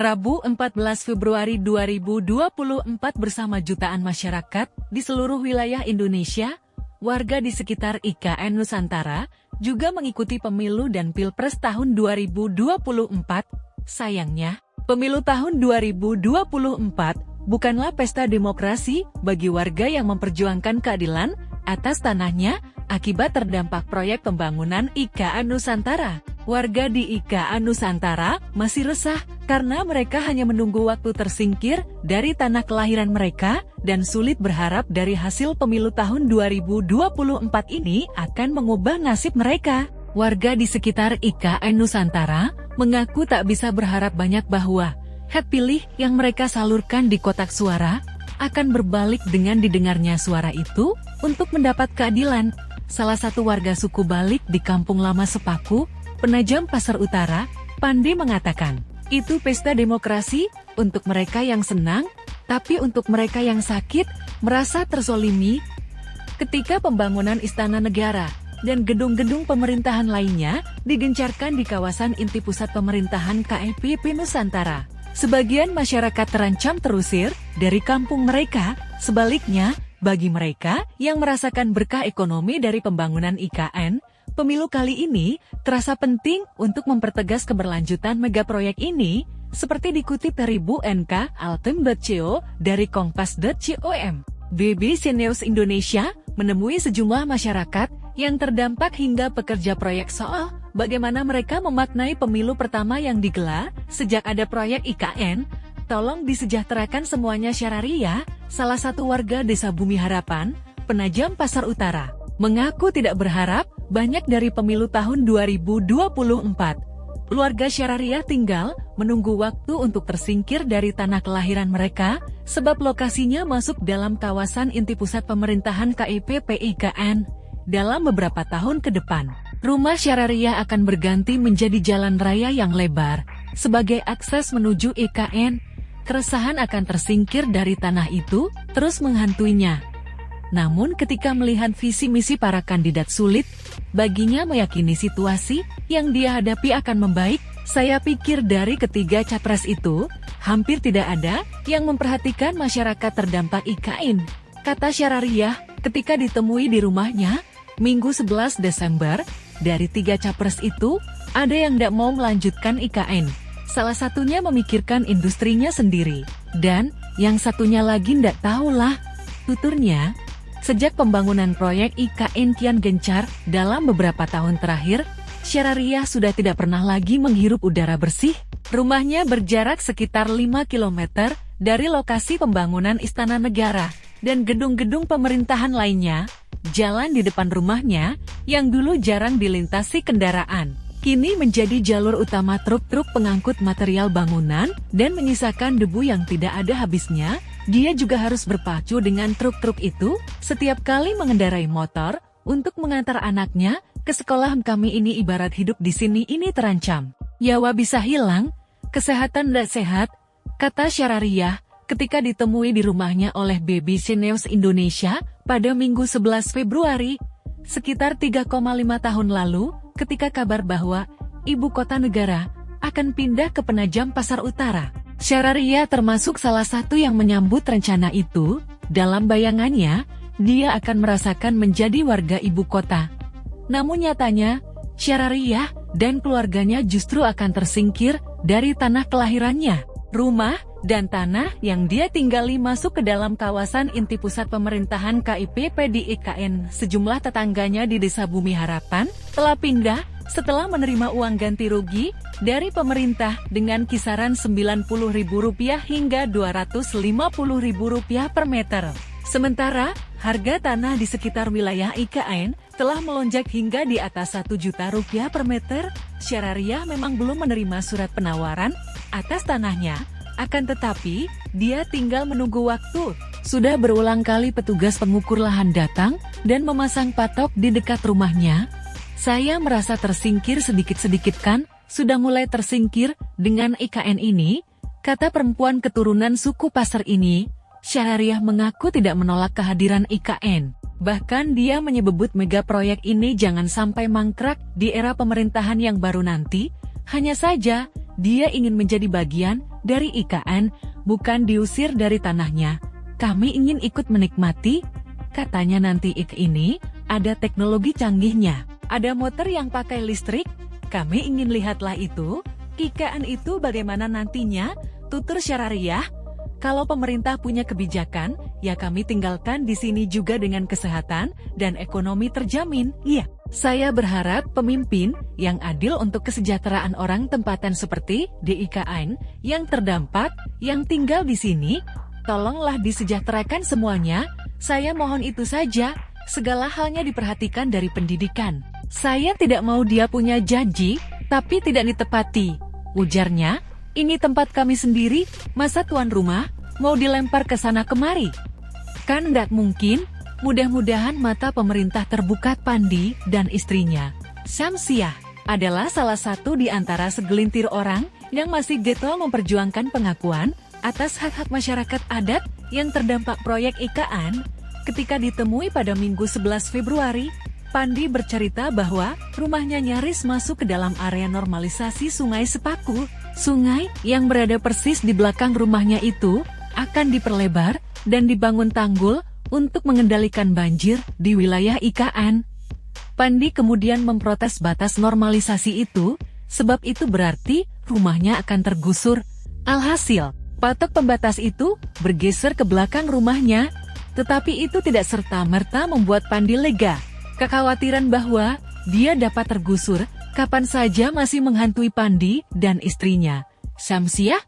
Rabu 14 Februari 2024 bersama jutaan masyarakat di seluruh wilayah Indonesia, warga di sekitar IKN Nusantara juga mengikuti pemilu dan pilpres tahun 2024. Sayangnya, pemilu tahun 2024 bukanlah pesta demokrasi bagi warga yang memperjuangkan keadilan atas tanahnya akibat terdampak proyek pembangunan IKN Nusantara. Warga di IKN Nusantara masih resah karena mereka hanya menunggu waktu tersingkir dari tanah kelahiran mereka dan sulit berharap dari hasil pemilu tahun 2024 ini akan mengubah nasib mereka. Warga di sekitar IKN Nusantara mengaku tak bisa berharap banyak bahwa hak pilih yang mereka salurkan di kotak suara akan berbalik dengan didengarnya suara itu untuk mendapat keadilan. Salah satu warga suku Balik di Kampung Lama Sepaku, Penajam Pasar Utara, Pandi mengatakan, itu pesta demokrasi untuk mereka yang senang, tapi untuk mereka yang sakit, merasa terzolimi. Ketika pembangunan istana negara dan gedung-gedung pemerintahan lainnya digencarkan di kawasan inti pusat pemerintahan KIPP Nusantara, sebagian masyarakat terancam terusir dari kampung mereka. Sebaliknya, bagi mereka yang merasakan berkah ekonomi dari pembangunan IKN, pemilu kali ini terasa penting untuk mempertegas keberlanjutan megaproyek ini, seperti dikutip dari Bu NK Altem.co dari Kompas.com. BBC News Indonesia menemui sejumlah masyarakat yang terdampak hingga pekerja proyek soal bagaimana mereka memaknai pemilu pertama yang digelar sejak ada proyek IKN. Tolong disejahterakan semuanya Syarariah, salah satu warga Desa Bumi Harapan, Penajam Pasar Utara, mengaku tidak berharap banyak dari pemilu tahun 2024. Keluarga Syarariah tinggal menunggu waktu untuk tersingkir dari tanah kelahiran mereka, sebab lokasinya masuk dalam kawasan inti pusat pemerintahan KIPP IKN. Dalam beberapa tahun ke depan, rumah Syarariah akan berganti menjadi jalan raya yang lebar sebagai akses menuju IKN. Keresahan akan tersingkir dari tanah itu terus menghantuinya. Namun ketika melihat visi misi para kandidat sulit, baginya meyakini situasi yang dia hadapi akan membaik. Saya pikir dari ketiga capres itu, hampir tidak ada yang memperhatikan masyarakat terdampak IKN, kata Syarariah ketika ditemui di rumahnya, Minggu 11 Desember. Dari tiga capres itu, ada yang tidak mau melanjutkan IKN. Salah satunya memikirkan industrinya sendiri, dan yang satunya lagi ndak tahulah, tuturnya. Sejak pembangunan proyek IKN kian gencar dalam beberapa tahun terakhir, Syarariah sudah tidak pernah lagi menghirup udara bersih. Rumahnya berjarak sekitar 5 km dari lokasi pembangunan istana negara dan gedung-gedung pemerintahan lainnya. Jalan di depan rumahnya, yang dulu jarang dilintasi kendaraan, kini menjadi jalur utama truk-truk pengangkut material bangunan dan menyisakan debu yang tidak ada habisnya. Dia juga harus berpacu dengan truk-truk itu setiap kali mengendarai motor untuk mengantar anaknya ke sekolah. Kami ini ibarat hidup di sini ini terancam. Nyawa bisa hilang, kesehatan tidak sehat, kata Syarariah ketika ditemui di rumahnya oleh BBC News Indonesia pada Minggu 11 Februari, sekitar 3,5 tahun lalu, ketika kabar bahwa ibu kota negara akan pindah ke Penajam Pasar Utara. Syarariah termasuk salah satu yang menyambut rencana itu. Dalam bayangannya, dia akan merasakan menjadi warga ibu kota. Namun nyatanya, Syarariah dan keluarganya justru akan tersingkir dari tanah kelahirannya. Rumah dan tanah yang dia tinggali masuk ke dalam kawasan inti pusat pemerintahan KIPP di IKN. Sejumlah tetangganya di Desa Bumi Harapan telah pindah setelah menerima uang ganti rugi dari pemerintah dengan kisaran Rp90.000 hingga Rp250.000 per meter. Sementara, harga tanah di sekitar wilayah IKN telah melonjak hingga di atas Rp1 juta per meter. Syarariah memang belum menerima surat penawaran atas tanahnya, akan tetapi, dia tinggal menunggu waktu. Sudah berulang kali petugas pengukur lahan datang dan memasang patok di dekat rumahnya. Saya merasa tersingkir sedikit-sedikit kan, sudah mulai tersingkir dengan IKN ini, kata perempuan keturunan suku Pasar ini. Syarariah mengaku tidak menolak kehadiran IKN. Bahkan dia menyebut mega proyek ini jangan sampai mangkrak di era pemerintahan yang baru nanti. Hanya saja, dia ingin menjadi bagian dari IKN, bukan diusir dari tanahnya. Kami ingin ikut menikmati, katanya nanti ini, ada teknologi canggihnya. Ada motor yang pakai listrik, kami ingin lihatlah itu. IKN itu bagaimana nantinya, tutur syariah. Kalau pemerintah punya kebijakan, ya kami tinggalkan di sini juga dengan kesehatan dan ekonomi terjamin. Iya, saya berharap pemimpin yang adil untuk kesejahteraan orang tempatan seperti di IKN yang terdampak, yang tinggal di sini, tolonglah disejahterakan semuanya. Saya mohon itu saja, segala halnya diperhatikan dari pendidikan. Saya tidak mau dia punya janji, tapi tidak ditepati, ujarnya. Ini tempat kami sendiri, masa tuan rumah mau dilempar ke sana kemari? Kan nggak mungkin. Mudah-mudahan mata pemerintah terbuka. Pandi dan istrinya, Syamsiah, adalah salah satu di antara segelintir orang yang masih getol memperjuangkan pengakuan atas hak-hak masyarakat adat yang terdampak proyek IKN. Ketika ditemui pada Minggu 11 Februari, Pandi bercerita bahwa rumahnya nyaris masuk ke dalam area normalisasi Sungai Sepaku. Sungai yang berada persis di belakang rumahnya itu akan diperlebar dan dibangun tanggul untuk mengendalikan banjir di wilayah IKN. Pandi kemudian memprotes batas normalisasi itu, sebab itu berarti rumahnya akan tergusur. Alhasil, patok pembatas itu bergeser ke belakang rumahnya, tetapi itu tidak serta-merta membuat Pandi lega. Kekhawatiran bahwa dia dapat tergusur kapan saja masih menghantui Pandi dan istrinya, Syamsiah.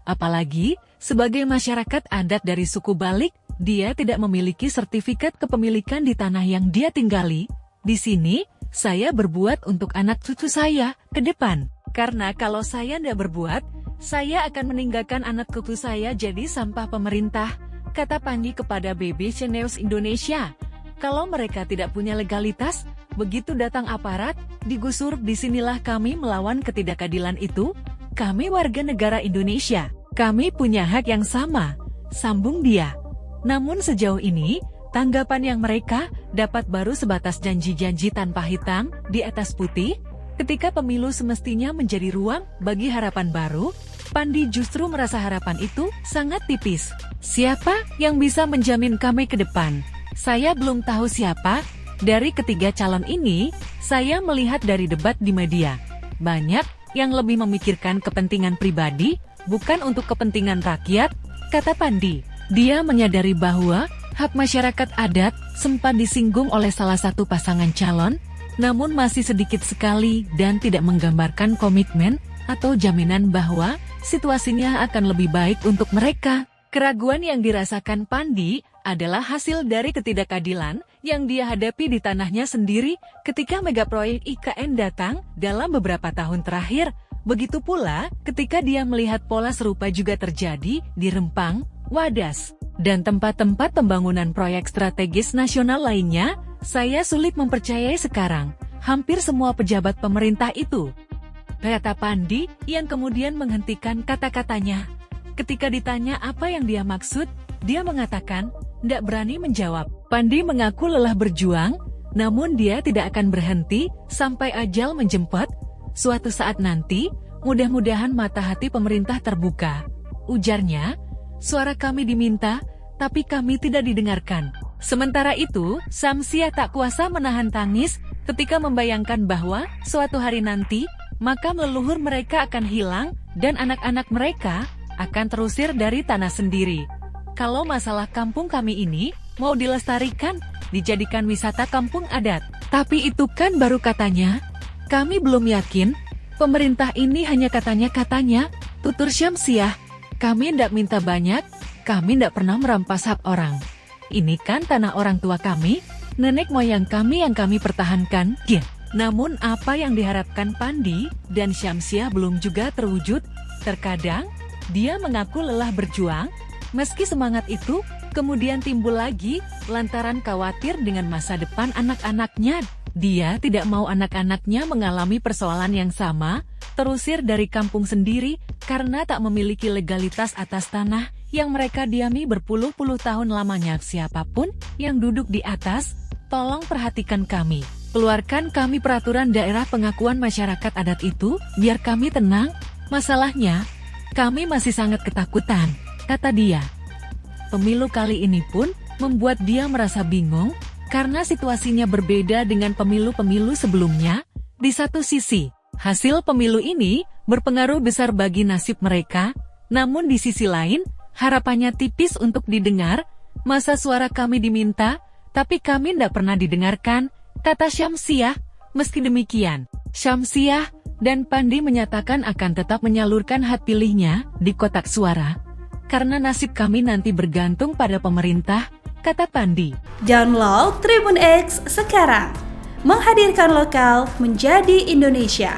Apalagi, sebagai masyarakat adat dari suku Balik, dia tidak memiliki sertifikat kepemilikan di tanah yang dia tinggali. Di sini, saya berbuat untuk anak cucu saya ke depan. Karena kalau saya tidak berbuat, saya akan meninggalkan anak cucu saya jadi sampah pemerintah, kata Pandi kepada BBC News Indonesia. Kalau mereka tidak punya legalitas, begitu datang aparat, digusur. Disinilah kami melawan ketidakadilan itu. Kami warga negara Indonesia, kami punya hak yang sama, sambung dia. Namun sejauh ini, tanggapan yang mereka dapat baru sebatas janji-janji tanpa hitam di atas putih. Ketika pemilu semestinya menjadi ruang bagi harapan baru, Pandi justru merasa harapan itu sangat tipis. Siapa yang bisa menjamin kami ke depan? Saya belum tahu siapa. Dari ketiga calon ini, saya melihat dari debat di media, banyak yang lebih memikirkan kepentingan pribadi, bukan untuk kepentingan rakyat, kata Pandi. Dia menyadari bahwa hak masyarakat adat sempat disinggung oleh salah satu pasangan calon, namun masih sedikit sekali dan tidak menggambarkan komitmen atau jaminan bahwa situasinya akan lebih baik untuk mereka. Keraguan yang dirasakan Pandi adalah hasil dari ketidakadilan yang dia hadapi di tanahnya sendiri ketika megaproyek IKN datang dalam beberapa tahun terakhir. Begitu pula ketika dia melihat pola serupa juga terjadi di Rempang, Wadas, dan tempat-tempat pembangunan proyek strategis nasional lainnya. Saya sulit mempercayai sekarang hampir semua pejabat pemerintah itu, kata Pandi yang kemudian menghentikan kata-katanya. Ketika ditanya apa yang dia maksud, dia mengatakan, tidak berani menjawab. Pandi mengaku lelah berjuang, namun dia tidak akan berhenti sampai ajal menjemput. Suatu saat nanti, mudah-mudahan mata hati pemerintah terbuka, ujarnya. Suara kami diminta, tapi kami tidak didengarkan. Sementara itu, Syamsiah tak kuasa menahan tangis ketika membayangkan bahwa suatu hari nanti, makam leluhur mereka akan hilang dan anak-anak mereka akan terusir dari tanah sendiri. Kalau masalah kampung kami ini mau dilestarikan, dijadikan wisata kampung adat. Tapi itu kan baru katanya. Kami belum yakin. Pemerintah ini hanya katanya-katanya, tutur Syamsiah. Kami ndak minta banyak, kami ndak pernah merampas hak orang. Ini kan tanah orang tua kami, nenek moyang kami yang kami pertahankan. Yeah. Namun apa yang diharapkan Pandi dan Syamsiah belum juga terwujud. Terkadang, dia mengaku lelah berjuang, meski semangat itu kemudian timbul lagi lantaran khawatir dengan masa depan anak-anaknya. Dia tidak mau anak-anaknya mengalami persoalan yang sama, terusir dari kampung sendiri karena tak memiliki legalitas atas tanah yang mereka diami berpuluh-puluh tahun lamanya. Siapapun yang duduk di atas, tolong perhatikan kami. Keluarkan kami peraturan daerah pengakuan masyarakat adat itu, biar kami tenang. Masalahnya, Kami masih sangat ketakutan, kata dia. Pemilu kali ini pun membuat dia merasa bingung karena situasinya berbeda dengan pemilu-pemilu sebelumnya. Di satu sisi, hasil pemilu ini berpengaruh besar bagi nasib mereka, namun di sisi lain, harapannya tipis untuk didengar. Masa suara kami diminta, tapi kami tidak pernah didengarkan, kata Syamsiah. Meski demikian, Syamsiah dan Pandi menyatakan akan tetap menyalurkan hak pilihnya di kotak suara. Karena nasib kami nanti bergantung pada pemerintah, kata Pandi. Download Tribun X sekarang, menghadirkan lokal menjadi Indonesia.